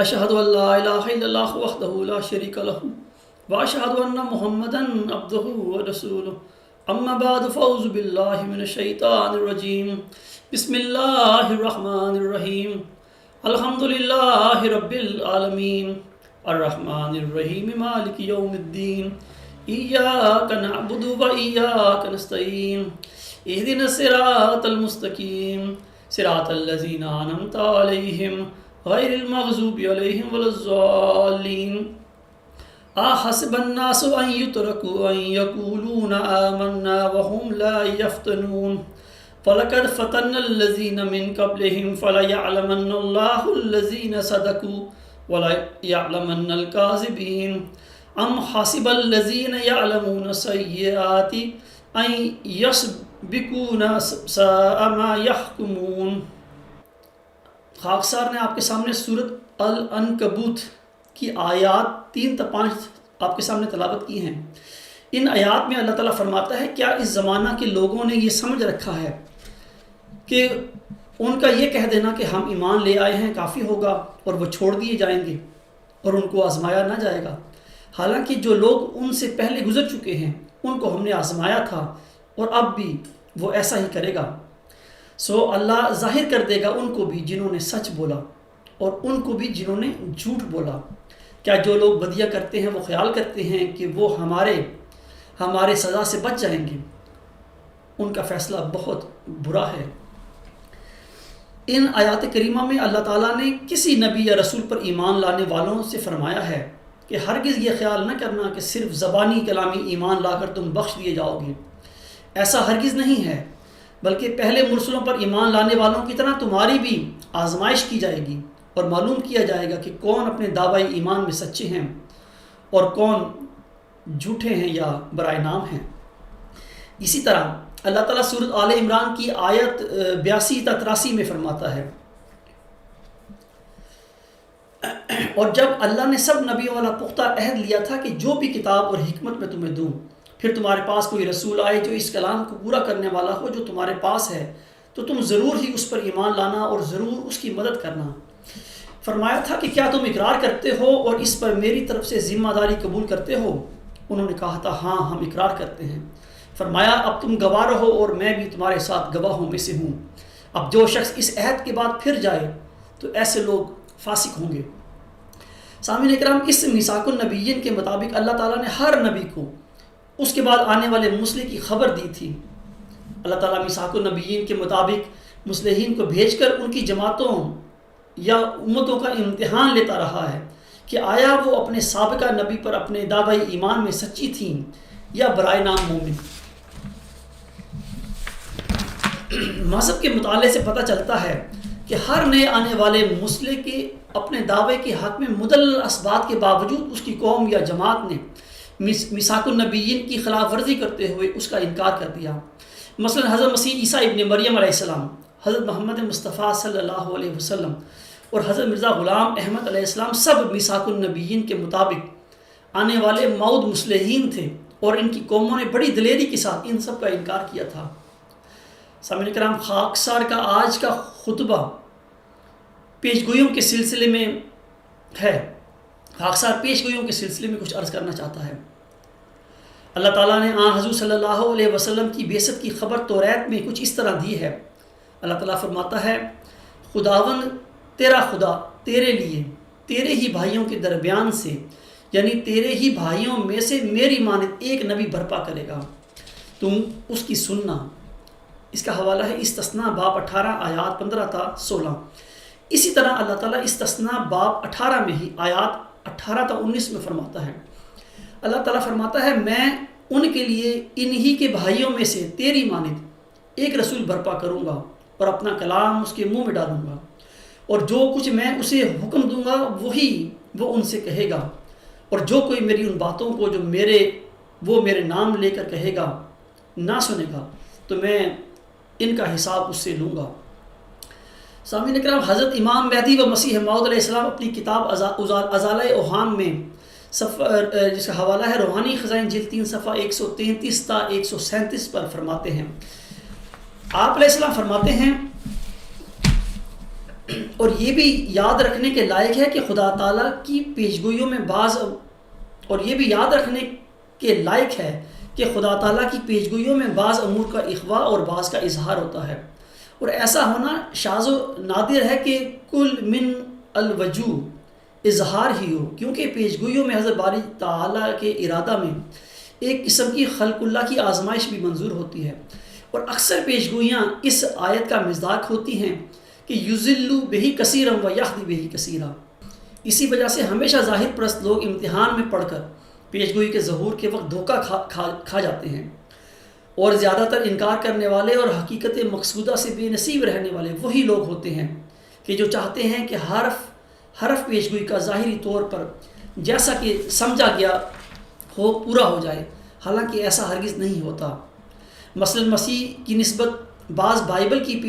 اشہد ان لا الہ الا اللہ وحدہ لا شریک لہ واشہد ان محمدا عبدہ ورسولہ اما بعد فاعوذ باللہ من الشیطان الرجیم بسم اللہ الرحمن الرحیم الحمدللہ رب العالمین الرحمن الرحیم مالک یوم الدین ایاک نعبد و ایاک نستعین اہدنا الصراط المستقیم صراط الذین انعمت علیہم غیر المغضوب علیہم ولا الضالین احسب الناس ان یترکوا ان یقولون آمنا وهم لا یفتنون فلقد فتنا الذین من قبلہم فلیعلمن اللہ الذین صدقوا ولیعلمن الکاذبین ام حسب الذین یعلمون السیئات ان یسبقونا ساء ما یحکمون۔ خاکسار نے آپ کے سامنے سورۃ العنکبوت کی آیات 3 تا 5 آپ کے سامنے تلاوت کی ہیں۔ ان آیات میں اللہ تعالیٰ فرماتا ہے کیا اس زمانہ کے لوگوں نے یہ سمجھ رکھا ہے کہ ان کا یہ کہہ دینا کہ ہم ایمان لے آئے ہیں کافی ہوگا اور وہ چھوڑ دیے جائیں گے اور ان کو آزمایا نہ جائے گا، حالانکہ جو لوگ ان سے پہلے گزر چکے ہیں ان کو ہم نے آزمایا تھا اور اب بھی وہ ایسا ہی کرے گا۔ سو اللہ ظاہر کر دے گا ان کو بھی جنہوں نے سچ بولا اور ان کو بھی جنہوں نے جھوٹ بولا۔ کیا جو لوگ بدیہ کرتے ہیں وہ خیال کرتے ہیں کہ وہ ہمارے سزا سے بچ جائیں گے؟ ان کا فیصلہ بہت برا ہے۔ ان آیات کریمہ میں اللہ تعالیٰ نے کسی نبی یا رسول پر ایمان لانے والوں سے فرمایا ہے کہ ہرگز یہ خیال نہ کرنا کہ صرف زبانی کلامی ایمان لا کر تم بخش دیے جاؤ گے، ایسا ہرگز نہیں ہے، بلکہ پہلے مرسلوں پر ایمان لانے والوں کی طرح تمہاری بھی آزمائش کی جائے گی اور معلوم کیا جائے گا کہ کون اپنے دعوی ایمان میں سچے ہیں اور کون جھوٹے ہیں یا برائے نام ہیں۔ اسی طرح اللہ تعالیٰ سورۃ آل عمران کی آیت 82 تا 83 میں فرماتا ہے، اور جب اللہ نے سب نبیوں والا پختہ عہد لیا تھا کہ جو بھی کتاب اور حکمت میں تمہیں دوں، پھر تمہارے پاس کوئی رسول آئے جو اس کلام کو پورا کرنے والا ہو جو تمہارے پاس ہے، تو تم ضرور ہی اس پر ایمان لانا اور ضرور اس کی مدد کرنا۔ فرمایا تھا کہ کیا تم اقرار کرتے ہو اور اس پر میری طرف سے ذمہ داری قبول کرتے ہو؟ انہوں نے کہا تھا ہاں ہم اقرار کرتے ہیں۔ فرمایا اب تم گواہ رہو اور میں بھی تمہارے ساتھ گواہوں میں سے ہوں۔ اب جو شخص اس عہد کے بعد پھر جائے تو ایسے لوگ فاسق ہوں گے۔ سامعین اکرام، اس میثاق النبیین کے مطابق اللہ تعالیٰ نے ہر نبی کو اس کے بعد آنے والے مسلح کی خبر دی تھی۔ اللہ تعالیٰ میثاق النبیین کے مطابق مسلحین کو بھیج کر ان کی جماعتوں یا امتوں کا امتحان لیتا رہا ہے کہ آیا وہ اپنے سابقہ نبی پر اپنے دعوی ایمان میں سچی تھیں یا برائے نام مومن۔ مذہب کے مطالعے سے پتہ چلتا ہے کہ ہر نئے آنے والے مسلح کے اپنے دعوے کے حق میں مدلل اسباب کے باوجود اس کی قوم یا جماعت نے میثاق النبیین کی خلاف ورزی کرتے ہوئے اس کا انکار کر دیا۔ مثلا حضرت مسیح عیسیٰ ابن مریم علیہ السلام، حضرت محمد مصطفیٰ صلی اللہ علیہ وسلم اور حضرت مرزا غلام احمد علیہ السلام سب میثاق النبیین کے مطابق آنے والے موعود مصلحین تھے اور ان کی قوموں نے بڑی دلیری کے ساتھ ان سب کا انکار کیا تھا۔ سامعین کرام، خاکسار کا آج کا خطبہ پیشگوئیوں کے سلسلے میں ہے۔ خاکسار پیشگوئیوں کے سلسلے میں کچھ عرض کرنا چاہتا ہے۔ اللہ تعالیٰ نے آن حضور صلی اللہ علیہ وسلم کی بعثت کی خبر توریت میں کچھ اس طرح دی ہے۔ اللہ تعالیٰ فرماتا ہے خداوند تیرا خدا تیرے لیے تیرے ہی بھائیوں کے درمیان سے، یعنی تیرے ہی بھائیوں میں سے میری مانند ایک نبی برپا کرے گا، تم اس کی سننا۔ اس کا حوالہ ہے استثناء باب 18 آیات 15 تا 16۔ اسی طرح اللہ تعالیٰ استثناء باب 18 میں ہی آیات 18 تا 19 میں فرماتا ہے، اللہ تعالیٰ فرماتا ہے میں ان کے لیے انہی کے بھائیوں میں سے تیری مانند ایک رسول برپا کروں گا اور اپنا کلام اس کے منہ میں ڈالوں گا، اور جو کچھ میں اسے حکم دوں گا وہی وہ ان سے کہے گا، اور جو کوئی میری ان باتوں کو جو میرے نام لے کر کہے گا نہ سنے گا تو میں ان کا حساب اس سے لوں گا۔ سامعین اکرام، حضرت امام مہدی و مسیح موعود علیہ السلام اپنی کتاب ازالۂ اوہام میں جس کا حوالہ ہے روحانی خزائن جلد 3 صفحہ 133 تا 137 پر فرماتے ہیں، آپ علیہ السلام فرماتے ہیں اور یہ بھی یاد رکھنے کے لائق ہے کہ خدا تعالیٰ کی پیشگوئیوں میں بعض امور کا اخوا اور بعض کا اظہار ہوتا ہے، اور ایسا ہونا شاذ و نادر ہے کہ کل من الوجوہ اظہار ہی ہو، کیونکہ پیشگوئیوں میں حضرت باری تعالیٰ کے ارادہ میں ایک قسم کی خلق اللہ کی آزمائش بھی منظور ہوتی ہے، اور اکثر پیشگوئیاں اس آیت کا مصداق ہوتی ہیں کہ یذل بہ کثیرا و یہدی بہ کثیرا۔ اسی وجہ سے ہمیشہ ظاہر پرست لوگ امتحان میں پڑھ کر پیشگوئی کے ظہور کے وقت دھوکہ کھا جاتے ہیں، اور زیادہ تر انکار کرنے والے اور حقیقت مقصودہ سے بے نصیب رہنے والے وہی لوگ ہوتے ہیں کہ جو چاہتے ہیں کہ حرف پیشگوئی کا ظاہری طور پر جیسا کہ سمجھا گیا ہو پورا ہو جائے، حالانکہ ایسا ہرگز نہیں ہوتا۔ مثلا مسیح کی نسبت بعض بائبل کی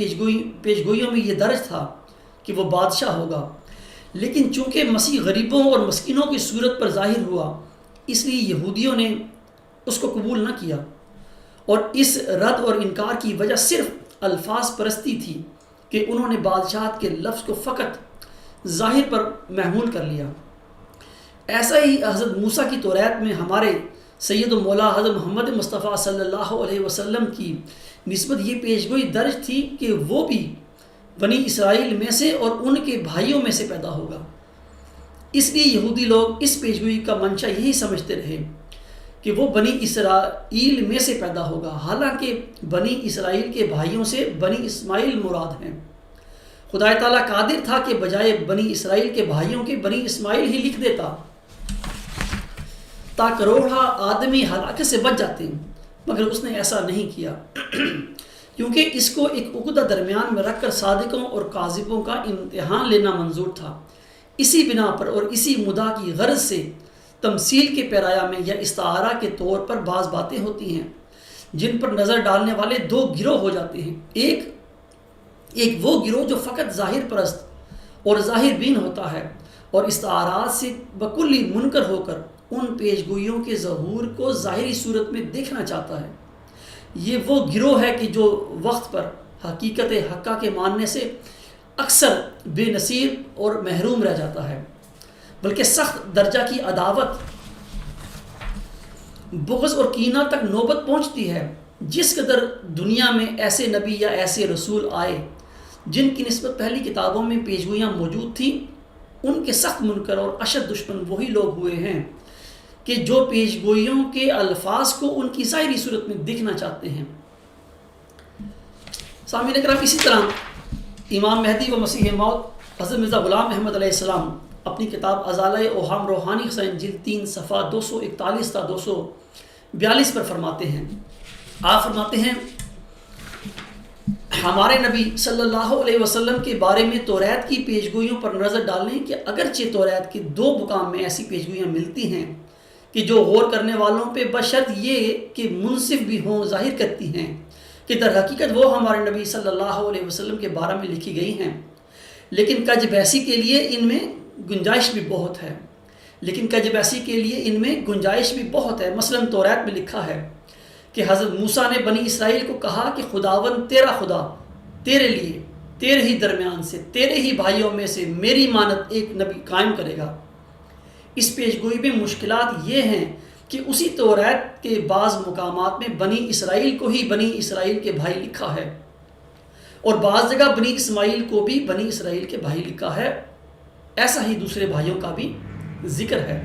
پیشگوئیوں میں یہ درج تھا کہ وہ بادشاہ ہوگا، لیکن چونکہ مسیح غریبوں اور مسکینوں کی صورت پر ظاہر ہوا، اس لیے یہودیوں نے اس کو قبول نہ کیا، اور اس رد اور انکار کی وجہ صرف الفاظ پرستی تھی کہ انہوں نے بادشاہت کے لفظ کو فقط ظاہر پر محمول کر لیا۔ ایسا ہی حضرت موسیٰ کی توریت میں ہمارے سید و مولا حضرت محمد مصطفیٰ صلی اللہ علیہ وسلم کی نسبت یہ پیشگوئی درج تھی کہ وہ بھی بنی اسرائیل میں سے اور ان کے بھائیوں میں سے پیدا ہوگا۔ اس لیے یہودی لوگ اس پیشگوئی کا منشا یہی سمجھتے رہے کہ وہ بنی اسرائیل میں سے پیدا ہوگا، حالانکہ بنی اسرائیل کے بھائیوں سے بنی اسماعیل مراد ہیں۔ خدا تعالیٰ قادر تھا کہ بجائے بنی اسرائیل کے بھائیوں کے بنی اسماعیل ہی لکھ دیتا، تا کروڑا آدمی ہلاکت سے بچ جاتے ہیں، مگر اس نے ایسا نہیں کیا، کیونکہ اس کو ایک عقدہ درمیان میں رکھ کر صادقوں اور کاذبوں کا امتحان لینا منظور تھا۔ اسی بنا پر اور اسی مدعا کی غرض سے تمثیل کے پیرایہ میں یا استعارہ کے طور پر بعض باتیں ہوتی ہیں جن پر نظر ڈالنے والے دو گروہ ہو جاتے ہیں۔ ایک وہ گروہ جو فقط ظاہر پرست اور ظاہر بین ہوتا ہے اور استعارات سے بکلی منکر ہو کر ان پیشگوئیوں کے ظہور کو ظاہری صورت میں دیکھنا چاہتا ہے۔ یہ وہ گروہ ہے کہ جو وقت پر حقیقت حقہ کے ماننے سے اکثر بے نصیب اور محروم رہ جاتا ہے، بلکہ سخت درجہ کی عداوت، بغض اور کینہ تک نوبت پہنچتی ہے۔ جس قدر دنیا میں ایسے نبی یا ایسے رسول آئے جن کی نسبت پہلی کتابوں میں پیشگوئیاں موجود تھیں، ان کے سخت منکر اور اشد دشمن وہی لوگ ہوئے ہیں کہ جو پیشگوئیوں کے الفاظ کو ان کی ظاہری صورت میں دیکھنا چاہتے ہیں۔ سامعین کرام، اسی طرح امام مہدی و مسیح موعود حضرت مرزا غلام احمد علیہ السلام اپنی کتاب ازالہ اوہام روحانی حسین جلد 3 صفحہ 241 تا 242 پر فرماتے ہیں، آپ فرماتے ہیں، ہمارے نبی صلی اللہ علیہ وسلم کے بارے میں توریت کی پیشگوئیوں پر نظر ڈالیں کہ اگرچہ توریت کے 2 مقام میں ایسی پیشگوئیاں ملتی ہیں کہ جو غور کرنے والوں پہ بشرط یہ کہ منصف بھی ہوں ظاہر کرتی ہیں کہ در حقیقت وہ ہمارے نبی صلی اللہ علیہ وسلم کے بارے میں لکھی گئی ہیں، لیکن کج بیسی کے لیے ان میں گنجائش بھی بہت ہے۔ مثلا توریت میں لکھا ہے کہ حضرت موسیٰ نے بنی اسرائیل کو کہا کہ خداوند تیرا خدا تیرے لیے تیرے ہی درمیان سے تیرے ہی بھائیوں میں سے میری مانت ایک نبی قائم کرے گا۔ اس پیشگوئی میں مشکلات یہ ہیں کہ اسی توریت کے بعض مقامات میں بنی اسرائیل کو ہی بنی اسرائیل کے بھائی لکھا ہے، اور بعض جگہ بنی اسماعیل کو بھی بنی اسرائیل کے بھائی لکھا ہے، ایسا ہی دوسرے بھائیوں کا بھی ذکر ہے۔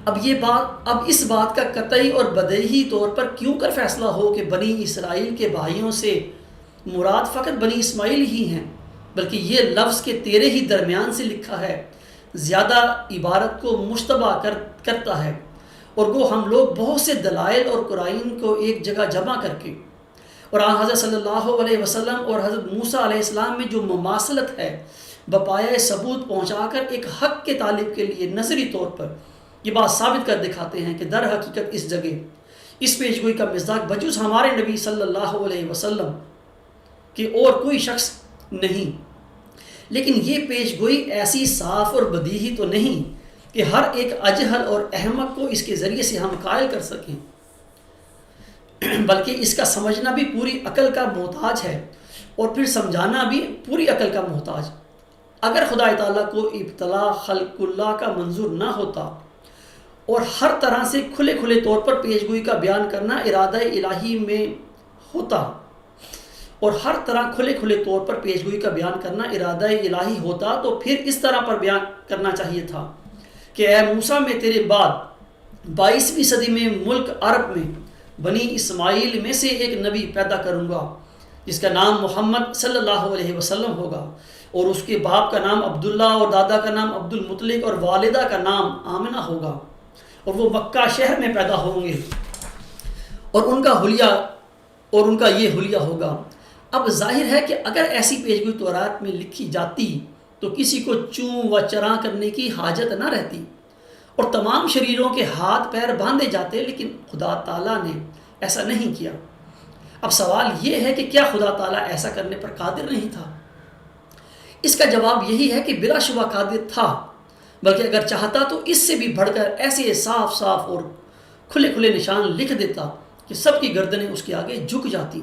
اب اس بات کا قطعی اور بدیہی طور پر کیوں کر فیصلہ ہو کہ بنی اسرائیل کے بھائیوں سے مراد فقط بنی اسماعیل ہی ہیں، بلکہ یہ لفظ کے تیرے ہی درمیان سے لکھا ہے زیادہ عبارت کو مشتبہ کرتا ہے، اور وہ ہم لوگ بہت سے دلائل اور قرائن کو ایک جگہ جمع کر کے اور حضرت صلی اللہ علیہ وسلم اور حضرت موسیٰ علیہ السلام میں جو مماثلت ہے بپایہ ثبوت پہنچا کر ایک حق کے طالب کے لیے نظری طور پر یہ بات ثابت کر دکھاتے ہیں کہ در حقیقت اس جگہ اس پیشگوئی کا مصداق بجز ہمارے نبی صلی اللہ علیہ وسلم کہ اور کوئی شخص نہیں۔ لیکن یہ پیشگوئی ایسی صاف اور بدیہی تو نہیں کہ ہر ایک اجہل اور احمق کو اس کے ذریعے سے ہم قائل کر سکیں، بلکہ اس کا سمجھنا بھی پوری عقل کا محتاج ہے، اور پھر سمجھانا بھی پوری عقل کا محتاج۔ اگر خدا تعالیٰ کو ابتلا خلق اللہ کا منظور نہ ہوتا اور ہر طرح سے کھلے کھلے طور پر پیشگوئی کا بیان کرنا ارادہ الہی میں ہوتا اور ہر طرح کھلے کھلے طور پر پیشگوئی کا بیان کرنا ارادہ الہی ہوتا تو پھر اس طرح پر بیان کرنا چاہیے تھا کہ اے موسیٰ، میں تیرے بعد 22ویں صدی میں ملک عرب میں بنی اسماعیل میں سے ایک نبی پیدا کروں گا جس کا نام محمد صلی اللہ علیہ وسلم ہوگا، اور اس کے باپ کا نام عبداللہ اور دادا کا نام عبد المطلق اور والدہ کا نام آمنہ ہوگا، اور وہ مکہ شہر میں پیدا ہوں گے، اور ان کا یہ حلیہ ہوگا۔ اب ظاہر ہے کہ اگر ایسی پیشگوئی تورات میں لکھی جاتی تو کسی کو چوں و چراں کرنے کی حاجت نہ رہتی اور تمام شریروں کے ہاتھ پیر باندھے جاتے، لیکن خدا تعالیٰ نے ایسا نہیں کیا۔ اب سوال یہ ہے کہ کیا خدا تعالیٰ ایسا کرنے پر قادر نہیں تھا؟ اس کا جواب یہی ہے کہ بلا شبہ قادر تھا، بلکہ اگر چاہتا تو اس سے بھی بڑھ کر ایسے صاف صاف اور کھلے کھلے نشان لکھ دیتا کہ سب کی گردنیں اس کے آگے جھک جاتی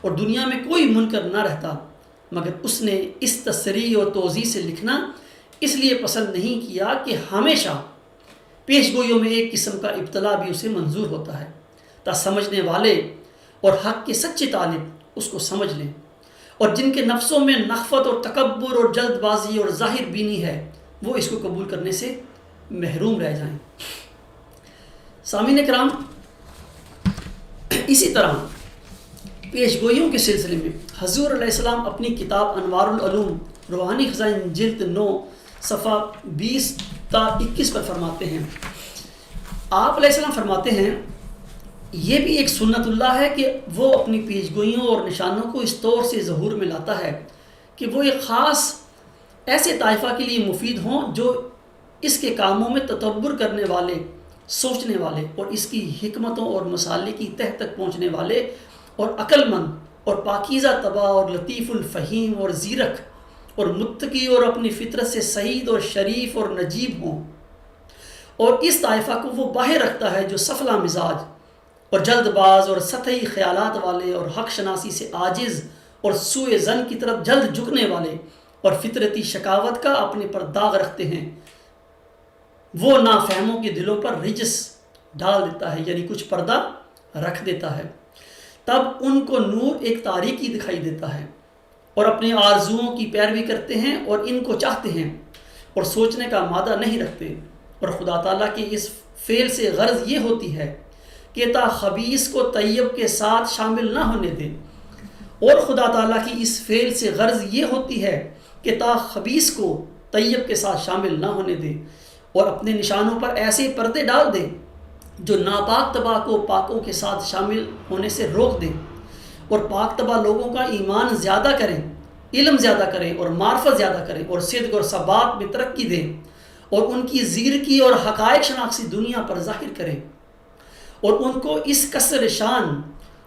اور دنیا میں کوئی منکر نہ رہتا، مگر اس نے اس تصریح اور توضیح سے لکھنا اس لیے پسند نہیں کیا کہ ہمیشہ پیشگوئیوں میں ایک قسم کا ابتلا بھی اسے منظور ہوتا ہے تا سمجھنے والے اور حق کے سچے طالب اس کو سمجھ لیں، اور جن کے نفسوں میں نخوت اور تکبر اور جلد بازی اور ظاہر بینی ہے وہ اس کو قبول کرنے سے محروم رہ جائیں۔ سامعین کرام، اسی طرح پیشگوئیوں کے سلسلے میں حضور علیہ السلام اپنی کتاب انوار العلوم روحانی خزائن جلد 9 صفحہ 20 تا 21 پر فرماتے ہیں، آپ علیہ السلام فرماتے ہیں یہ بھی ایک سنت اللہ ہے کہ وہ اپنی پیشگوئیوں اور نشانوں کو اس طور سے ظہور میں لاتا ہے کہ وہ ایک خاص ایسے طائفہ کے لیے مفید ہوں جو اس کے کاموں میں تدبر کرنے والے، سوچنے والے اور اس کی حکمتوں اور مسالے کی تہ تک پہنچنے والے اور عقل مند اور پاکیزہ طبع اور لطیف الفہیم اور زیرک اور متقی اور اپنی فطرت سے سعید اور شریف اور نجیب ہوں، اور اس طائفہ کو وہ باہر رکھتا ہے جو سفلہ مزاج اور جلد باز اور سطحی خیالات والے اور حق شناسی سے عاجز اور سوء ظن کی طرف جلد جھکنے والے اور فطرتی شکاوت کا اپنے پر داغ رکھتے ہیں، وہ نافہموں کے دلوں پر رجس ڈال دیتا ہے، یعنی کچھ پردہ رکھ دیتا ہے، تب ان کو نور ایک تاریکی دکھائی دیتا ہے اور اپنے آرزوؤں کی پیروی کرتے ہیں اور ان کو چاہتے ہیں اور سوچنے کا مادہ نہیں رکھتے، اور خدا تعالیٰ کی اس فعل سے غرض یہ ہوتی ہے کہ تا خبیث کو طیب کے ساتھ شامل نہ ہونے دے، اور خدا تعالیٰ کی اس فعل سے غرض یہ ہوتی ہے کہ تا خبیث کو طیب کے ساتھ شامل نہ ہونے دے، اور اپنے نشانوں پر ایسے پردے ڈال دے جو ناپاک طبع کو پاکوں کے ساتھ شامل ہونے سے روک دیں، اور پاک طبع لوگوں کا ایمان زیادہ کریں، علم زیادہ کریں اور معرفت زیادہ کریں اور صدق اور ثبات میں ترقی دیں، اور ان کی زیرکی اور حقائق شناختی دنیا پر ظاہر کریں، اور ان کو اس کسر شان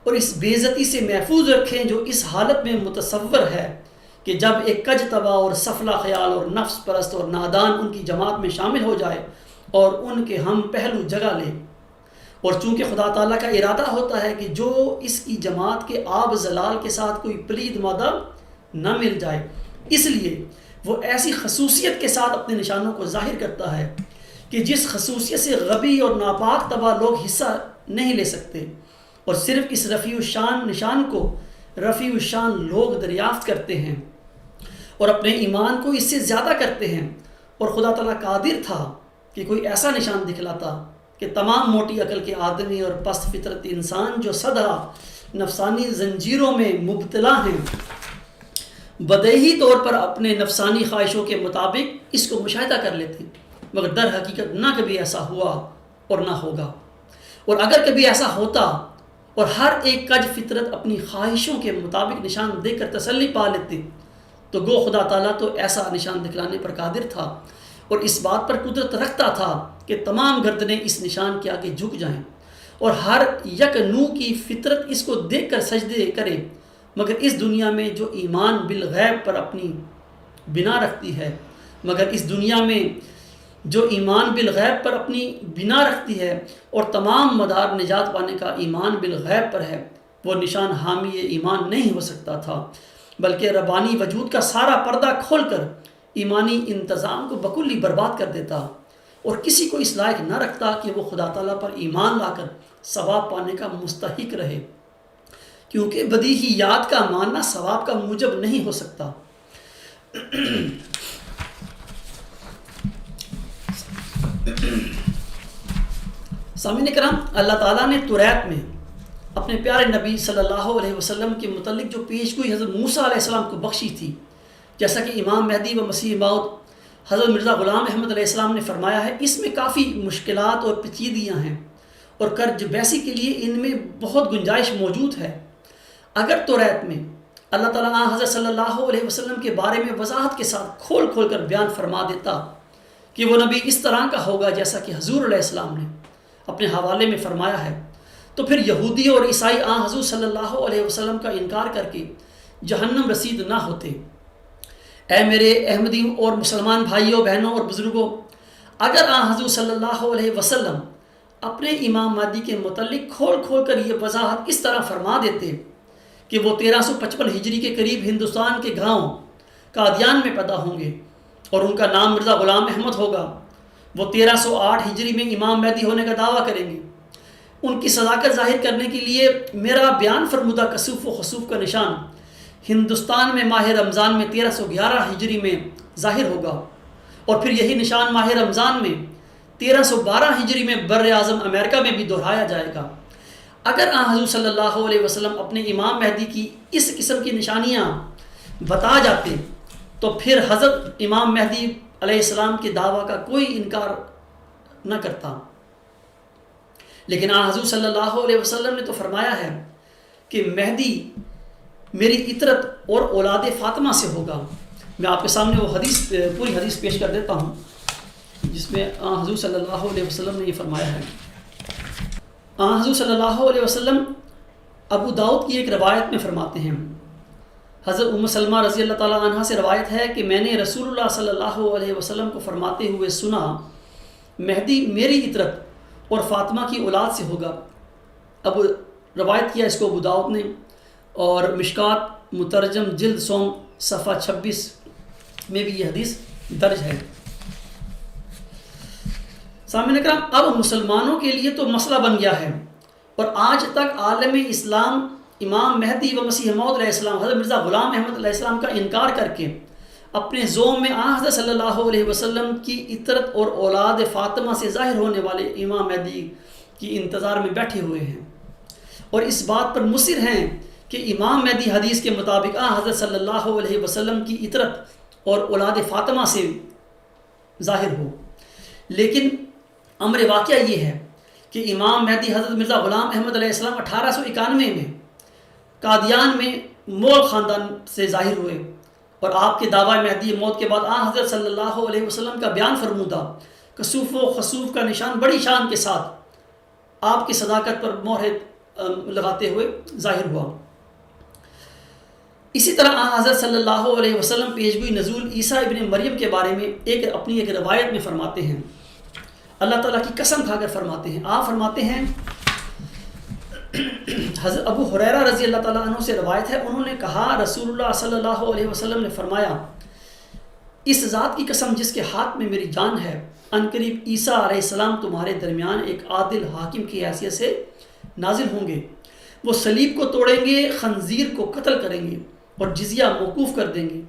اور اس بے عزتی سے محفوظ رکھیں جو اس حالت میں متصور ہے کہ جب ایک کج طبع اور سفلہ خیال اور نفس پرست اور نادان ان کی جماعت میں شامل ہو جائے اور ان کے ہم پہلو جگہ لے، اور چونکہ خدا تعالیٰ کا ارادہ ہوتا ہے کہ جو اس کی جماعت کے آب زلال کے ساتھ کوئی پلید مادہ نہ مل جائے، اس لیے وہ ایسی خصوصیت کے ساتھ اپنے نشانوں کو ظاہر کرتا ہے کہ جس خصوصیت سے غبی اور ناپاک طبع لوگ حصہ نہیں لے سکتے، اور صرف اس رفیع الشان نشان کو رفیع الشان لوگ دریافت کرتے ہیں اور اپنے ایمان کو اس سے زیادہ کرتے ہیں، اور خدا تعالیٰ قادر تھا کہ کوئی ایسا نشان دکھلاتا کہ تمام موٹی عقل کے آدمی اور پست فطرت انسان جو سدا نفسانی زنجیروں میں مبتلا ہیں بدیہی طور پر اپنے نفسانی خواہشوں کے مطابق اس کو مشاہدہ کر لیتے، مگر در حقیقت نہ کبھی ایسا ہوا اور نہ ہوگا، اور اگر کبھی ایسا ہوتا اور ہر ایک کج فطرت اپنی خواہشوں کے مطابق نشان دے کر تسلی پا لیتے تو گو خدا تعالیٰ تو ایسا نشان دکھلانے پر قادر تھا اور اس بات پر قدرت رکھتا تھا کہ تمام گردنیں اس نشان کے آگے جھک جائیں اور ہر یک نو کی فطرت اس کو دیکھ کر سجدے کرے، مگر اس دنیا میں جو ایمان بالغیب پر اپنی بنا رکھتی ہے اور تمام مدار نجات پانے کا ایمان بالغیب پر ہے، وہ نشان حامی ایمان نہیں ہو سکتا تھا، بلکہ ربانی وجود کا سارا پردہ کھول کر ایمانی انتظام کو بکلی برباد کر دیتا اور کسی کو اس لائق نہ رکھتا کہ وہ خدا تعالیٰ پر ایمان لا کر ثواب پانے کا مستحق رہے، کیونکہ بدیہیات کا ماننا ثواب کا موجب نہیں ہو سکتا۔ سامعین کرام، اللہ تعالیٰ نے توریت میں اپنے پیارے نبی صلی اللہ علیہ وسلم کے متعلق جو پیشگوئی حضرت موسیٰ علیہ السلام کو بخشی تھی، جیسا کہ امام مہدی و مسیح موعود حضرت مرزا غلام احمد علیہ السلام نے فرمایا ہے، اس میں کافی مشکلات اور پیچیدگیاں ہیں اور کرج بیسی کے لیے ان میں بہت گنجائش موجود ہے۔ اگر توریت میں اللہ تعالیٰ حضرت صلی اللہ علیہ وسلم کے بارے میں وضاحت کے ساتھ کھول کھول کر بیان فرما دیتا کہ وہ نبی اس طرح کا ہوگا جیسا کہ حضور علیہ السلام نے اپنے حوالے میں فرمایا ہے، تو پھر یہودی اور عیسائی حضور صلی اللہ علیہ وسلم کا انکار کر کے جہنم رسید نہ ہوتے۔ اے میرے احمدی اور مسلمان بھائیوں، بہنوں اور بزرگوں، اگر حضور صلی اللہ علیہ وسلم اپنے امام مہدی کے متعلق کھول کھول کر یہ وضاحت اس طرح فرما دیتے کہ وہ 1355 ہجری کے قریب ہندوستان کے گاؤں قادیان میں پیدا ہوں گے اور ان کا نام مرزا غلام احمد ہوگا، وہ 1308 ہجری میں امام مہدی ہونے کا دعویٰ کریں گے، ان کی صداقت ظاہر کرنے کے لیے میرا بیان فرمودہ کسوف و خسوف کا نشان ہندوستان میں ماہ رمضان میں 1311 ہجری میں ظاہر ہوگا، اور پھر یہی نشان ماہ رمضان میں 1312 ہجری میں بر اعظم امریکہ میں بھی دہرایا جائے گا۔ اگر حضور صلی اللہ علیہ وسلم اپنے امام مہدی کی اس قسم کی نشانیاں بتا جاتے تو پھر حضرت امام مہدی علیہ السلام کے دعویٰ کا کوئی انکار نہ کرتا، لیکن حضور صلی اللہ علیہ وسلم نے تو فرمایا ہے کہ مہدی میری اطرت اور اولاد فاطمہ سے ہوگا۔ میں آپ کے سامنے وہ حدیث پوری حدیث پیش کر دیتا ہوں جس میں حضور صلی اللہ علیہ وسلم نے یہ فرمایا ہے۔ حضور صلی اللہ علیہ وسلم ابو داؤد کی ایک روایت میں فرماتے ہیں، حضرت ام سلمہ رضی اللہ تعالیٰ عنہ سے روایت ہے کہ میں نے رسول اللہ صلی اللہ علیہ وسلم کو فرماتے ہوئے سنا، مہدی میری اطرت اور فاطمہ کی اولاد سے ہوگا۔ اب روایت کیا اس کو ابو داؤد نے، اور مشکات مترجم جلد سوم صفحہ 26 میں بھی یہ حدیث درج ہے۔ سامعین کرام، اب مسلمانوں کے لیے تو مسئلہ بن گیا ہے، اور آج تک عالم اسلام امام مہدی و مسیح موعود علیہ السلام حضرت مرزا غلام احمد علیہ السلام کا انکار کر کے اپنے زوم میں حضرت صلی اللہ علیہ وسلم کی اطرت اور اولاد فاطمہ سے ظاہر ہونے والے امام مہدی کی انتظار میں بیٹھے ہوئے ہیں، اور اس بات پر مصر ہیں کہ امام مہدی حدیث کے مطابق حضرت صلی اللہ علیہ وسلم کی اطرت اور اولاد فاطمہ سے ظاہر ہو۔ لیکن امر واقعہ یہ ہے کہ امام مہدی حضرت مرزا غلام احمد علیہ السلام 1891 میں قادیان میں مغل خاندان سے ظاہر ہوئے، اور آپ کے دعویٰ مہدی موت کے بعد حضرت صلی اللہ علیہ وسلم کا بیان فرمودہ کسوف و خسوف کا نشان بڑی شان کے ساتھ آپ کی صداقت پر مہر لگاتے ہوئے ظاہر ہوا۔ اسی طرح حضرت صلی اللہ علیہ وسلم پیشگوئی نزول عیسیٰ ابن مریم کے بارے میں اپنی ایک روایت میں فرماتے ہیں، اللہ تعالیٰ کی قسم کھا کر فرماتے ہیں، آپ فرماتے ہیں، حضرت ابو ہریرہ رضی اللہ تعالیٰ عنہ سے روایت ہے، انہوں نے کہا رسول اللہ صلی اللہ علیہ وسلم نے فرمایا، اس ذات کی قسم جس کے ہاتھ میں میری جان ہے، عنقریب عیسیٰ علیہ السلام تمہارے درمیان ایک عادل حاکم کی حیثیت سے نازل ہوں گے، وہ صلیب کو توڑیں گے، خنزیر کو قتل کریں گے اور جزیہ موقوف کر دیں گے۔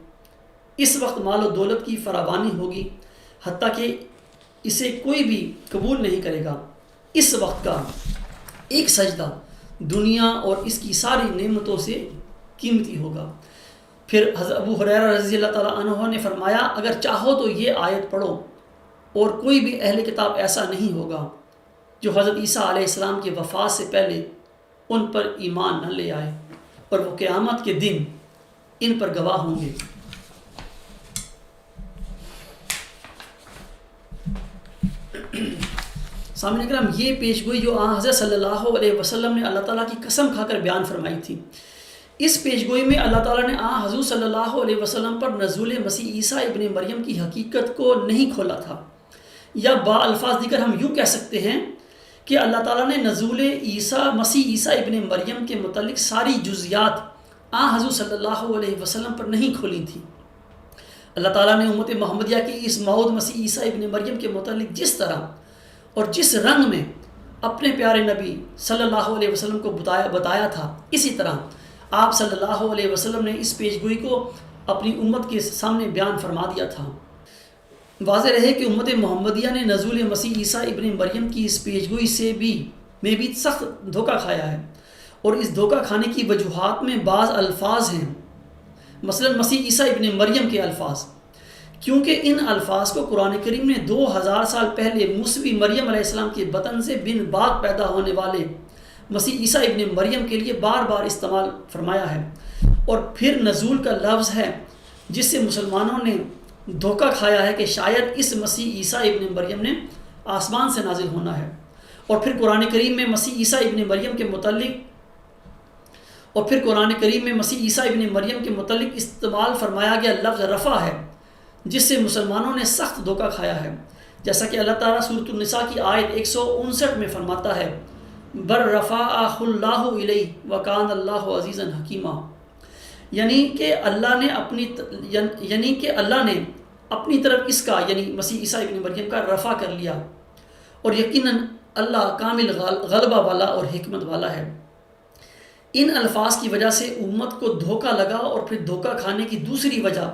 اس وقت مال و دولت کی فراوانی ہوگی حتیٰ کہ اسے کوئی بھی قبول نہیں کرے گا۔ اس وقت کا ایک سجدہ دنیا اور اس کی ساری نعمتوں سے قیمتی ہوگا۔ پھر حضرت ابو ہریرہ رضی اللہ تعالیٰ عنہ نے فرمایا، اگر چاہو تو یہ آیت پڑھو، اور کوئی بھی اہل کتاب ایسا نہیں ہوگا جو حضرت عیسیٰ علیہ السلام کی وفات سے پہلے ان پر ایمان نہ لے آئے، اور وہ قیامت کے دن ان پر گواہ ہوں گے۔ سامنے کرام، یہ پیشگوئی جو حضرت صلی اللہ علیہ وسلم نے اللہ تعالیٰ کی قسم کھا کر بیان فرمائی تھی، اس پیشگوئی میں اللہ تعالیٰ نے حضور صلی اللہ علیہ وسلم پر نزول مسیح عیسیٰ ابن مریم کی حقیقت کو نہیں کھولا تھا، یا با الفاظ دیگر ہم یوں کہہ سکتے ہیں کہ اللہ تعالیٰ نے نزول مسیح عیسیٰ ابن مریم کے متعلق ساری جزیات حضور صلی اللہ علیہ وسلم پر نہیں کھولی تھیں۔ اللہ تعالیٰ نے امت محمدیہ کی اس موعود مسیح عیسیٰ ابن مریم کے متعلق جس طرح اور جس رنگ میں اپنے پیارے نبی صلی اللہ علیہ وسلم کو بتایا تھا، اسی طرح آپ صلی اللہ علیہ وسلم نے اس پیشگوئی کو اپنی امت کے سامنے بیان فرما دیا تھا۔ واضح رہے کہ امت محمدیہ نے نزول مسیح عیسیٰ ابن مریم کی اس پیشگوئی میں بھی سخت دھوکہ کھایا ہے، اور اس دھوکہ کھانے کی وجوہات میں بعض الفاظ ہیں، مثلا مسیح عیسیٰ ابن مریم کے الفاظ، کیونکہ ان الفاظ کو قرآن کریم نے 2000 سال پہلے موسوی مریم علیہ السلام کے بطن سے بن باک پیدا ہونے والے مسیح عیسیٰ ابن مریم کے لیے بار بار استعمال فرمایا ہے، اور پھر نزول کا لفظ ہے جس سے مسلمانوں نے دھوکہ کھایا ہے کہ شاید اس مسیح عیسیٰ ابن مریم نے آسمان سے نازل ہونا ہے، اور پھر قرآن کریم میں مسیح عیسیٰ ابن مریم کے متعلق استعمال فرمایا گیا لفظ رفع ہے، جس سے مسلمانوں نے سخت دھوکہ کھایا ہے، جیسا کہ اللہ تعالیٰ سورۃ النساء کی آیت 159 میں فرماتا ہے بر رفعہ اللہ الیہ وکان اللہ عزیزا حکیما، یعنی کہ اللہ نے اپنی طرف اس کا یعنی مسیح عیسیٰ ابن مریم کا رفع کر لیا، اور یقیناً اللہ کامل غلبہ والا اور حکمت والا ہے۔ ان الفاظ کی وجہ سے امت کو دھوکہ لگا، اور پھر دھوکہ کھانے کی دوسری وجہ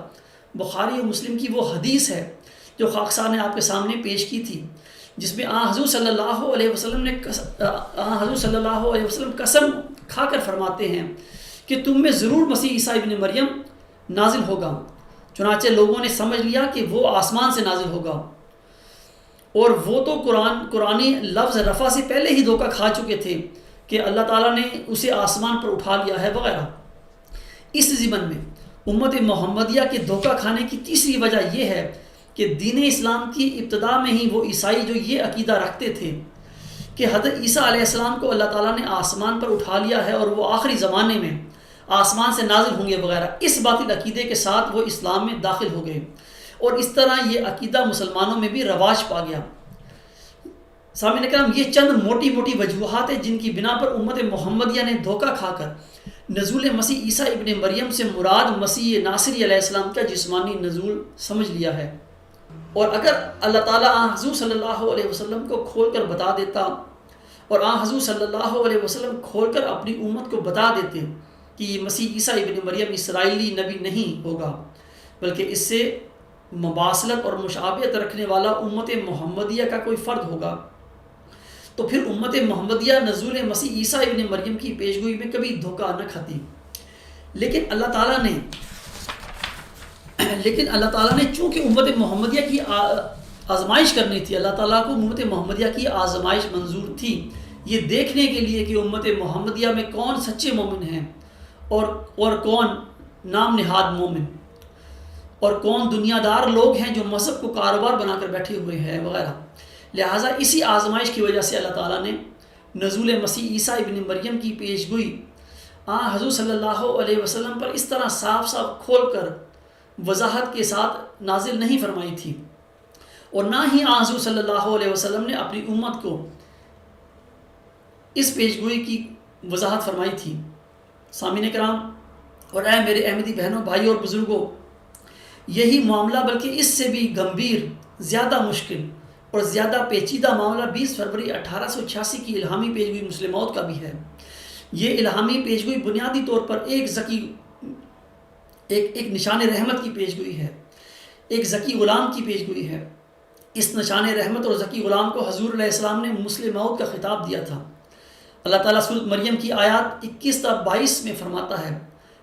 بخاری و مسلم کی وہ حدیث ہے جو خاکسار نے آپ کے سامنے پیش کی تھی، جس میں حضور صلی اللہ علیہ وسلم قسم کھا کر فرماتے ہیں کہ تم میں ضرور مسیح عیسیٰ ابن مریم نازل ہوگا، چنانچہ لوگوں نے سمجھ لیا کہ وہ آسمان سے نازل ہوگا، اور وہ تو قرآنی لفظ رفع سے پہلے ہی دھوکہ کھا چکے تھے کہ اللہ تعالیٰ نے اسے آسمان پر اٹھا لیا ہے وغیرہ۔ اس ضمن میں امت محمدیہ کے دھوکہ کھانے کی تیسری وجہ یہ ہے کہ دین اسلام کی ابتدا میں ہی وہ عیسائی جو یہ عقیدہ رکھتے تھے کہ حضرت عیسیٰ علیہ السلام کو اللہ تعالیٰ نے آسمان پر اٹھا لیا ہے اور وہ آخری زمانے میں آسمان سے نازل ہوں گے وغیرہ، اس باطل عقیدے کے ساتھ وہ اسلام میں داخل ہو گئے، اور اس طرح یہ عقیدہ مسلمانوں میں بھی رواج پا گیا۔ سامعین کرام، یہ چند موٹی موٹی وجوہات ہیں جن کی بنا پر امت محمدیہ نے دھوکہ کھا کر نزول مسیح عیسیٰ ابن مریم سے مراد مسیح ناصری علیہ السلام کا جسمانی نزول سمجھ لیا ہے، اور اگر اللہ تعالیٰ حضور صلی اللہ علیہ وسلم کو کھول کر بتا دیتا، اور حضور صلی اللہ علیہ وسلم کھول کر اپنی امت کو بتا دیتے کہ یہ مسیح عیسیٰ ابن مریم اسرائیلی نبی نہیں ہوگا، بلکہ اس سے مماثلت اور مشابہت رکھنے والا امت محمدیہ کا کوئی فرد ہوگا، تو پھر امت محمدیہ نزول مسیح عیسیٰ ابن مریم کی پیشگوئی میں کبھی دھوکہ نہ کھاتی۔ لیکن اللہ تعالیٰ نے چونکہ امت محمدیہ کی آزمائش کرنی تھی، اللہ تعالیٰ کو امت محمدیہ کی آزمائش منظور تھی، یہ دیکھنے کے لیے کہ امت محمدیہ میں کون سچے مومن ہیں اور کون نام نہاد مومن، اور کون دنیا دار لوگ ہیں جو مذہب کو کاروبار بنا کر بیٹھے ہوئے ہیں وغیرہ۔ لہٰذا اسی آزمائش کی وجہ سے اللہ تعالیٰ نے نزول مسیح عیسیٰ ابن مریم کی پیشگوئی حضور صلی اللہ علیہ وسلم پر اس طرح صاف صاف کھول کر وضاحت کے ساتھ نازل نہیں فرمائی تھی، اور نہ ہی حضور صلی اللہ علیہ وسلم نے اپنی امت کو اس پیشگوئی کی وضاحت فرمائی تھی۔ سامعین کرام اور اے میرے احمدی بہنوں، بھائیوں اور بزرگوں، یہی معاملہ بلکہ اس سے بھی گمبھیر، زیادہ مشکل اور زیادہ پیچیدہ معاملہ 20 فروری 1886 کی الہامی پیشگوئی مسلم موعود کا بھی ہے۔ یہ الہامی پیشگوئی بنیادی طور پر ایک نشان رحمت کی پیشگوئی ہے، ایک ذکی غلام کی پیشگوئی ہے۔ اس نشان رحمت اور ذکی غلام کو حضور علیہ السلام نے مسلم موعود کا خطاب دیا تھا۔ اللہ تعالیٰ سورۃ مریم کی آیات 21 تا 22 میں فرماتا ہے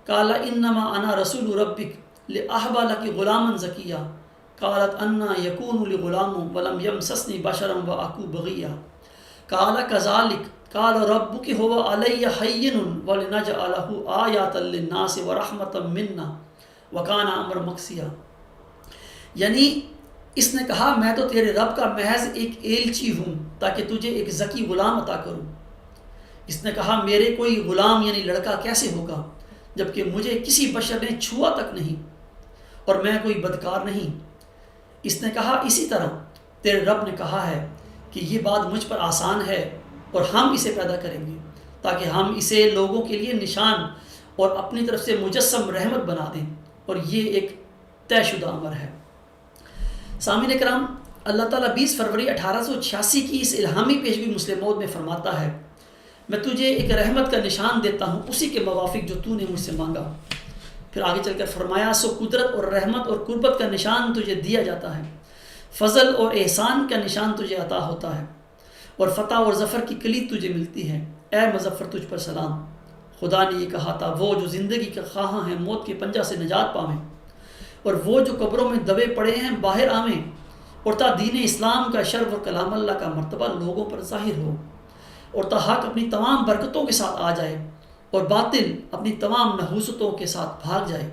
قال انما انا رسول ربک لأہب لک غلاما زکیا قالت انا یکون لی غلام ولم یمسسنی بشرا واکو بغیا قال کذالک قال ربک هو علی حین ولنجعلہ آیات للناس ورحمۃ منا وکان امرا مقضیا۔ یعنی اس نے کہا میں تو تیرے رب کا محض ایک ایلچی ہوں تاکہ تجھے ایک ذکی غلام عطا کروں۔ اس نے کہا میرے کوئی غلام یعنی لڑکا کیسے ہوگا جبکہ مجھے کسی بشر نے چھوا تک نہیں اور میں کوئی بدکار نہیں۔ اس نے کہا اسی طرح تیرے رب نے کہا ہے کہ یہ بات مجھ پر آسان ہے اور ہم اسے پیدا کریں گے تاکہ ہم اسے لوگوں کے لیے نشان اور اپنی طرف سے مجسم رحمت بنا دیں، اور یہ ایک طے شدہ امر ہے۔ سامعین کرام، اللہ تعالیٰ 20 فروری 1886 کی اس الہامی پیشگوئی مسلم موعود میں فرماتا ہے، میں تجھے ایک رحمت کا نشان دیتا ہوں اسی کے موافق جو تو نے مجھ سے مانگا۔ پھر آگے چل کر فرمایا، سو قدرت اور رحمت اور قربت کا نشان تجھے دیا جاتا ہے، فضل اور احسان کا نشان تجھے عطا ہوتا ہے، اور فتح اور ظفر کی کلید تجھے ملتی ہے۔ اے مظفر، تجھ پر سلام۔ خدا نے یہ کہا تھا، وہ جو زندگی کے خواہاں ہیں موت کے پنجہ سے نجات پاویں، اور وہ جو قبروں میں دبے پڑے ہیں باہر آویں، اور تا دین اسلام کا شرف اور کلام اللہ کا مرتبہ لوگوں پر ظاہر ہو، اور تا حق اپنی تمام برکتوں کے ساتھ آ جائے، اور باطل اپنی تمام نحوستوں کے ساتھ بھاگ جائے،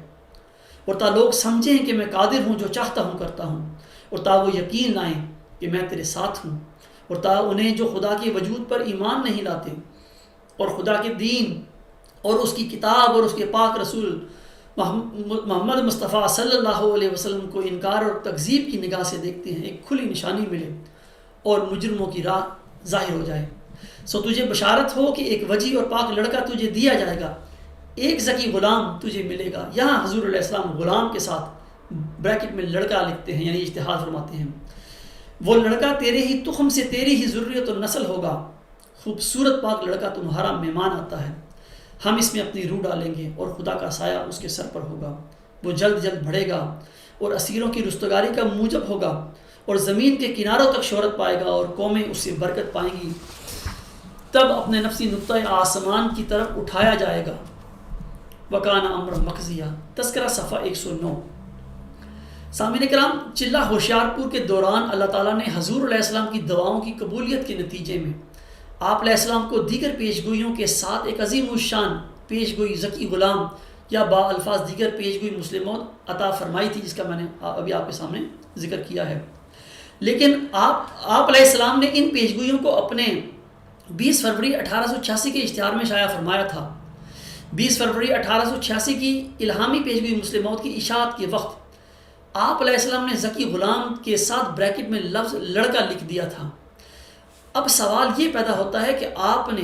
اور تا لوگ سمجھیں کہ میں قادر ہوں، جو چاہتا ہوں کرتا ہوں، اور تا وہ یقین لائیں کہ میں تیرے ساتھ ہوں، اور تا انہیں جو خدا کے وجود پر ایمان نہیں لاتے اور خدا کے دین اور اس کی کتاب اور اس کے پاک رسول محمد مصطفیٰ صلی اللہ علیہ وسلم کو انکار اور تکذیب کی نگاہ سے دیکھتے ہیں، ایک کھلی نشانی ملے اور مجرموں کی راہ ظاہر ہو جائے۔ سو تجھے بشارت ہو کہ ایک وجی اور پاک لڑکا تجھے دیا جائے گا، ایک ذکی غلام تجھے ملے گا۔ یہاں حضور علیہ السلام غلام کے ساتھ بریکٹ میں لڑکا لکھتے ہیں، یعنی اجتہاد فرماتے ہیں۔ وہ لڑکا تیرے ہی تخم سے تیری ہی ذریت و نسل ہوگا، خوبصورت پاک لڑکا تمہارا مہمان آتا ہے، ہم اس میں اپنی روح ڈالیں گے اور خدا کا سایہ اس کے سر پر ہوگا۔ وہ جلد جلد بڑھے گا اور اسیروں کی رستگاری کا موجب ہوگا، اور زمین کے کناروں تک شہرت پائے گا، اور قومیں اس سے برکت پائیں گی۔ تب اپنے نفسی نقطۂ آسمان کی طرف اٹھایا جائے گا۔ وکان امر مقضیہ، تذکرہ صفحہ 109۔ سامعین کرام، چلہ ہوشیارپور کے دوران اللہ تعالیٰ نے حضور علیہ السلام کی دعاؤں کی قبولیت کے نتیجے میں آپ علیہ السلام کو دیگر پیشگوئیوں کے ساتھ ایک عظیم الشان پیشگوئی ذکی غلام یا با الفاظ دیگر پیشگوئی مسلم موعود عطا فرمائی تھی، جس کا میں نے ابھی آپ کے سامنے ذکر کیا ہے۔ لیکن آپ علیہ السلام نے ان پیشگوئیوں کو اپنے 20 فروری 1886 کے اشتہار میں شائع فرمایا تھا۔ 20 فروری 1886 کی الہامی پیشگوئی مسلم موعود کی اشاعت کے وقت آپ علیہ السلام نے ذکی غلام کے ساتھ بریکٹ میں لفظ لڑکا لکھ دیا تھا۔ اب سوال یہ پیدا ہوتا ہے کہ آپ نے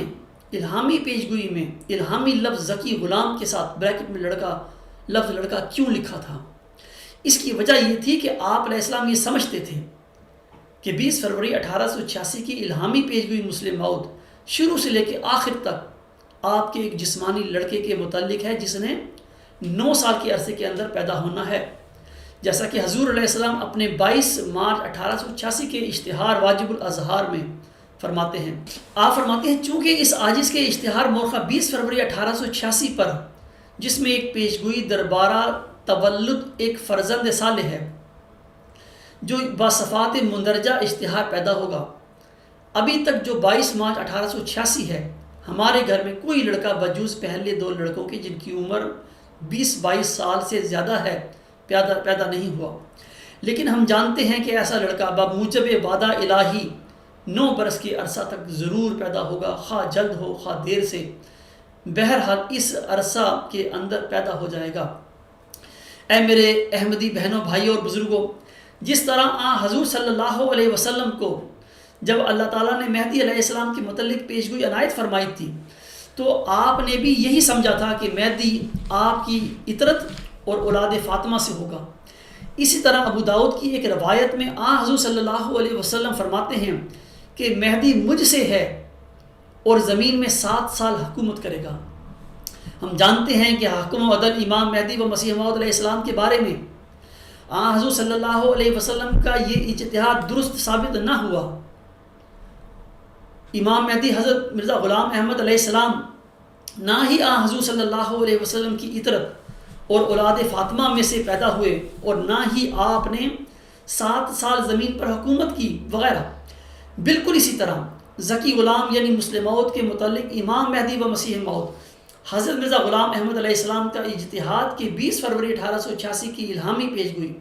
الہامی پیشگوئی میں الہامی لفظ ذکی غلام کے ساتھ بریکٹ میں لفظ لڑکا کیوں لکھا تھا؟ اس کی وجہ یہ تھی کہ آپ علیہ السلام یہ سمجھتے تھے کہ 20 فروری 1886 کی الہامی پیشگوئی مسلم موعود شروع سے لے کے آخر تک آپ کے ایک جسمانی لڑکے کے متعلق ہے، جس نے 9 سال کے عرصے کے اندر پیدا ہونا ہے، جیسا کہ حضور علیہ السلام اپنے 22 مارچ 1886 کے اشتہار واجب الاظہار میں فرماتے ہیں۔ آپ فرماتے ہیں، چونکہ اس عاجز کے اشتہار مورخہ 20 فروری 1886 پر، جس میں ایک پیشگوئی دربارہ تولد ایک فرزند صالح ہے جو باصفات مندرجہ اشتہار پیدا ہوگا، ابھی تک جو 22 مارچ 1886 ہے، ہمارے گھر میں کوئی لڑکا بجوز پہلے 2 لڑکوں کی جن کی عمر 20-22 سال سے زیادہ ہے پیدا نہیں ہوا، لیکن ہم جانتے ہیں کہ ایسا لڑکا بموجب وعدہ الہی 9 برس کے عرصہ تک ضرور پیدا ہوگا، خواہ جلد ہو خواہ دیر سے، بہرحال اس عرصہ کے اندر پیدا ہو جائے گا۔ اے میرے احمدی بہنوں، بھائیوں اور بزرگوں، جس طرح حضور صلی اللہ علیہ وسلم کو جب اللہ تعالیٰ نے مہدی علیہ السلام کے متعلق پیشگوئی عنایت فرمائی تھی، تو آپ نے بھی یہی سمجھا تھا کہ مہدی آپ کی اطرت اور اولاد فاطمہ سے ہوگا۔ اسی طرح ابو داؤد کی ایک روایت میں حضور صلی اللہ علیہ وسلم فرماتے ہیں کہ مہدی مجھ سے ہے اور زمین میں 7 سال حکومت کرے گا۔ ہم جانتے ہیں کہ حکم و عدل امام مہدی و مسیح موعود علیہ السلام کے بارے میں حضور صلی اللہ علیہ وسلم کا یہ اجتہاد درست ثابت نہ ہوا۔ امام مہدی حضرت مرزا غلام احمد علیہ السلام نہ ہی حضور صلی اللہ علیہ وسلم کی اطرت اور اولاد فاطمہ میں سے پیدا ہوئے، اور نہ ہی آپ نے 7 سال زمین پر حکومت کی وغیرہ۔ بالکل اسی طرح ذکی غلام یعنی مسلم موعود کے متعلق امام مہدی و مسیح موعود حضرت مرزا غلام احمد علیہ السلام کا اجتہاد کے 20 فروری 1886 کی الہامی پیشگوئی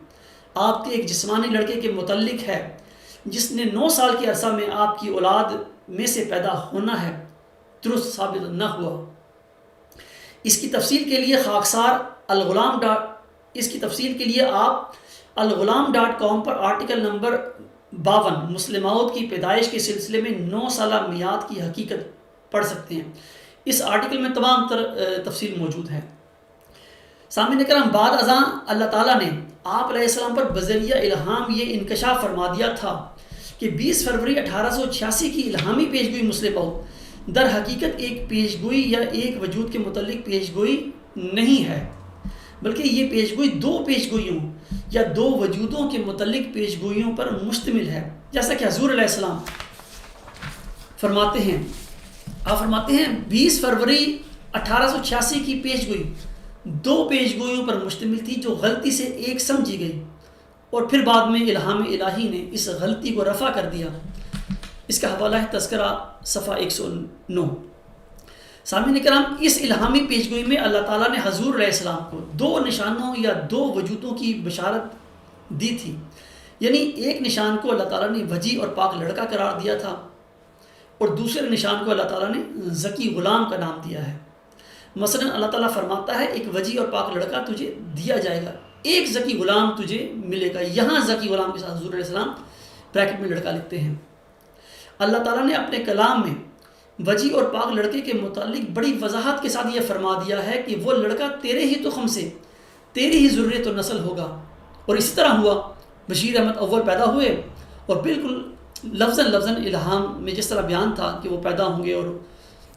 آپ کے ایک جسمانی لڑکے کے متعلق ہے، جس نے 9 سال کے عرصہ میں آپ کی اولاد میں سے پیدا ہونا ہے، درست ثابت نہ ہوا۔ اس کی تفصیل کے لیے آپ الغلام.com پر آرٹیکل نمبر 52 مسلم موعود کی پیدائش کے سلسلے میں 9 سالہ میعاد کی حقیقت پڑھ سکتے ہیں۔ اس آرٹیکل میں تمام تفصیل موجود ہے۔ سامعین کرام، بعد ازاں اللہ تعالیٰ نے آپ علیہ السلام پر بذریعہ الہام یہ انکشاف فرما دیا تھا کہ 20 فروری 1886 کی الہامی پیشگوئی مسلم موعود در حقیقت ایک پیشگوئی یا ایک وجود کے متعلق پیشگوئی نہیں ہے، بلکہ یہ پیشگوئی دو پیشگوئیوں یا دو وجودوں کے متعلق پیشگوئیوں پر مشتمل ہے، جیسا کہ حضور علیہ السلام فرماتے ہیں۔ آپ فرماتے ہیں 20 فروری 1886 کی پیشگوئی دو پیشگوئیوں پر مشتمل تھی جو غلطی سے ایک سمجھی گئی، اور پھر بعد میں الہام الہی نے اس غلطی کو رفع کر دیا۔ اس کا حوالہ ہے تذکرہ صفحہ 109۔ سامعین کرام، اس الہامی پیشگوئی میں اللہ تعالیٰ نے حضور علیہ السلام کو دو نشانوں یا دو وجودوں کی بشارت دی تھی، یعنی ایک نشان کو اللہ تعالیٰ نے وجی اور پاک لڑکا قرار دیا تھا، اور دوسرے نشان کو اللہ تعالیٰ نے ذکی غلام کا نام دیا ہے۔ مثلا اللہ تعالیٰ فرماتا ہے ایک وجی اور پاک لڑکا تجھے دیا جائے گا، ایک ذکی غلام تجھے ملے گا۔ یہاں ذکی غلام کے ساتھ حضور علیہ السلام بریکٹ میں لڑکا لکھتے ہیں۔ اللہ تعالیٰ نے اپنے کلام میں وجی اور پاک لڑکے کے متعلق بڑی وضاحت کے ساتھ یہ فرما دیا ہے کہ وہ لڑکا تیرے ہی تخم سے، تیری ہی ذریت و نسل ہوگا، اور اسی طرح ہوا۔ بشیر احمد اول پیدا ہوئے، اور بالکل لفظاً الہام میں جس طرح بیان تھا کہ وہ پیدا ہوں گے اور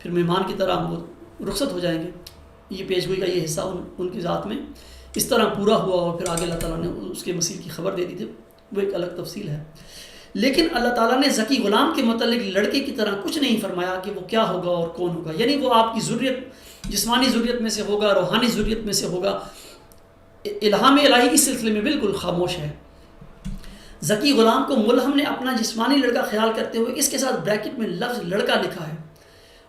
پھر مہمان کی طرح وہ رخصت ہو جائیں گے، یہ پیشگوئی کا یہ حصہ ان کی ذات میں اس طرح پورا ہوا، اور پھر آگے اللہ تعالیٰ نے اس کے مسیر کی خبر دے دی تھی، وہ ایک الگ تفصیل ہے۔ لیکن اللہ تعالیٰ نے ذکی غلام کے متعلق لڑکے کی طرح کچھ نہیں فرمایا کہ وہ کیا ہوگا اور کون ہوگا، یعنی وہ آپ کی ذریت، جسمانی ذریت میں سے ہوگا، روحانی ذریت میں سے ہوگا۔ الہام الہی اس سلسلے میں بالکل خاموش ہے۔ ذکی غلام کو ملہم نے اپنا جسمانی لڑکا خیال کرتے ہوئے اس کے ساتھ بریکٹ میں لفظ لڑکا لکھا ہے،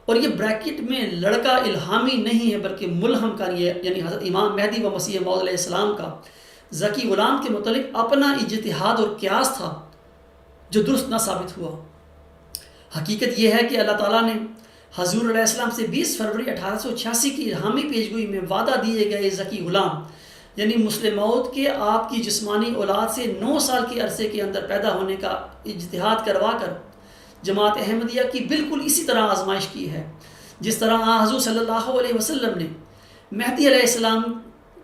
اور یہ بریکٹ میں لڑکا الہامی نہیں ہے بلکہ ملہم کا، یعنی حضرت امام مہدی و مسیح موعود علیہ السلام کا ذکی غلام کے متعلق اپنا اجتہاد اور قیاس تھا جو درست نہ ثابت ہوا۔ حقیقت یہ ہے کہ اللہ تعالیٰ نے حضور علیہ السلام سے 20 فروری 1886 کی الہامی پیشگوئی میں وعدہ دیے گئے ذکی غلام یعنی مسلم موعود کے آپ کی جسمانی اولاد سے 9 سال کے عرصے کے اندر پیدا ہونے کا اجتہاد کروا کر جماعت احمدیہ کی بالکل اسی طرح آزمائش کی ہے، جس طرح حضور صلی اللہ علیہ وسلم نے مہدی علیہ السلام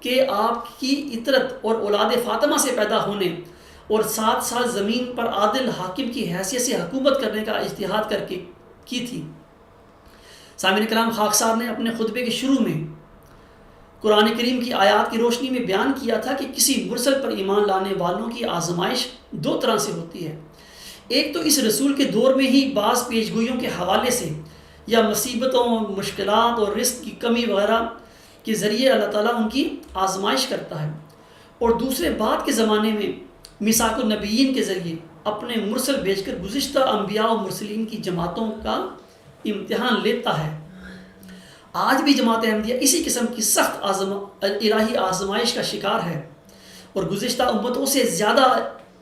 کے آپ کی اطرت اور اولاد فاطمہ سے پیدا ہونے اور 7 سال زمین پر عادل حاکم کی حیثیت سے حکومت کرنے کا اجتہاد کر کے کی تھی۔ سامعین کرام، خاکسار نے اپنے خطبے کے شروع میں قرآن کریم کی آیات کی روشنی میں بیان کیا تھا کہ کسی مرسل پر ایمان لانے والوں کی آزمائش 2 طرح سے ہوتی ہے۔ ایک تو اس رسول کے دور میں ہی بعض پیشگوئیوں کے حوالے سے یا مصیبتوں، مشکلات اور رزق کی کمی وغیرہ کے ذریعے اللہ تعالیٰ ان کی آزمائش کرتا ہے، اور دوسرے بعد کے زمانے میں میثاق النبیین کے ذریعے اپنے مرسل بھیج کر گزشتہ انبیاء و مرسلین کی جماعتوں کا امتحان لیتا ہے۔ آج بھی جماعت احمدیہ اسی قسم کی سخت الہی آزمائش کا شکار ہے، اور گزشتہ امتوں سے زیادہ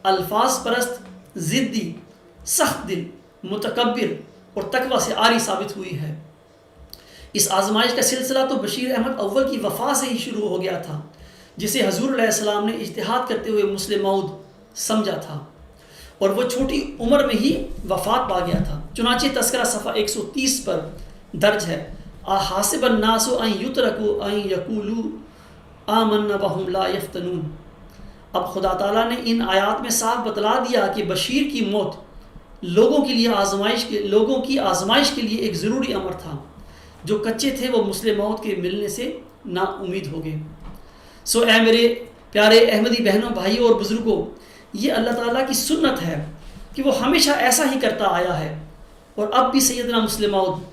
الفاظ پرست، ضدی، سخت دل، متکبر اور تقوی سے عاری ثابت ہوئی ہے۔ اس آزمائش کا سلسلہ تو بشیر احمد اول کی وفات سے ہی شروع ہو گیا تھا، جسے حضور علیہ السلام نے اجتہاد کرتے ہوئے مسلم موعود سمجھا تھا، اور وہ چھوٹی عمر میں ہی وفات پا گیا تھا۔ چنانچہ تذکرہ صفحہ 130 پر درج ہے، احاسب الناس ان یترکوا ان یقولوا آمنا وهم لا یفتنون۔ اب خدا تعالیٰ نے ان آیات میں صاف بتلا دیا کہ بشیر کی موت لوگوں کی آزمائش کے لیے ایک ضروری امر تھا۔ جو کچے تھے وہ مسلم موعود کے ملنے سے نا امید ہو گئے۔ سو اے میرے پیارے احمدی بہنوں، بھائیوں اور بزرگوں، یہ اللہ تعالیٰ کی سنت ہے کہ وہ ہمیشہ ایسا ہی کرتا آیا ہے، اور اب بھی سیدنا مسلم موعود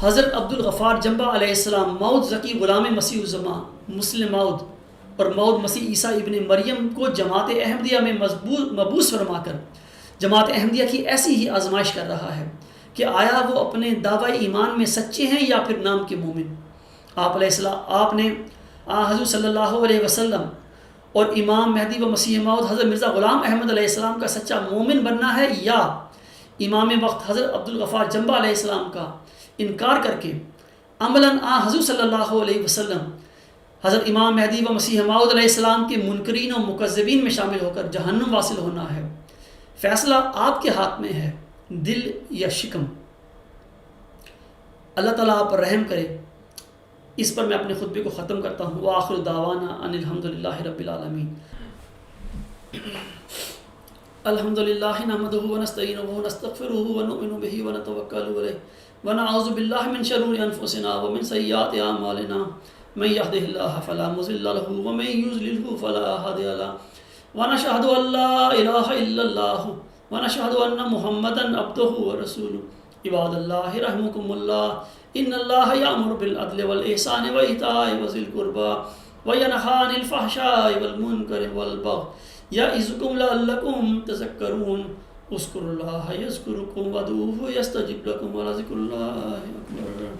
حضرت عبدالغفار جنبہ علیہ السلام، موعود ذکی غلام مسیح الزمان مسلم موعود اور موعود مسیح عیسیٰ ابن مریم کو جماعت احمدیہ میں مبعوث فرما کر جماعت احمدیہ کی ایسی ہی آزمائش کر رہا ہے کہ آیا وہ اپنے دعوی ایمان میں سچے ہیں یا پھر نام کے مومن۔ آپ نے حضور صلی اللہ علیہ وسلم اور امام مہدی و مسیح موعود حضرت مرزا غلام احمد علیہ السلام کا سچا مومن بننا ہے، یا امام وقت حضرت عبدالغفار جنبہ علیہ السلام کا انکار کر کے عملاً حضور صلی اللہ علیہ وسلم حضرت امام مہدی و مسیح موعود علیہ السلام کے منکرین و مکذبین میں شامل ہو کر جہنم واصل ہونا ہے۔ فیصلہ آپ کے ہاتھ میں ہے، دل یا شکم۔ اللہ تعالیٰ آپ پر رحم کرے۔ اس پر میں اپنے خطبے کو ختم کرتا ہوں۔ وآخر دعوانا ان الحمدللہ رب العالمین۔ الحمد للہ نحمده ونستعینہ ونستغفرہ ونؤمن بہ ونتوکل علیہ ونعوذ باللہ من شرور انفسنا ومن سیئات اعمالنا من یہدہ اللہ فلا مضل لہ ومن یضللہ فلا ہادی لہ ونشہد ان لا الہ الا اللہ ونشہد ان محمدا عبدہ ورسولہ۔ عباد اللہ رحمکم اللہ، ان اللہ یأمر بالعدل والإحسان وإیتاء ذی القربى وینہی عن الفحشاء والمنکر والبغی یعظکم لعلکم تذکرون۔ اذکروا اللہ یذکرکم وادعوہ یستجب لکم ولذکر اللہ اکبر۔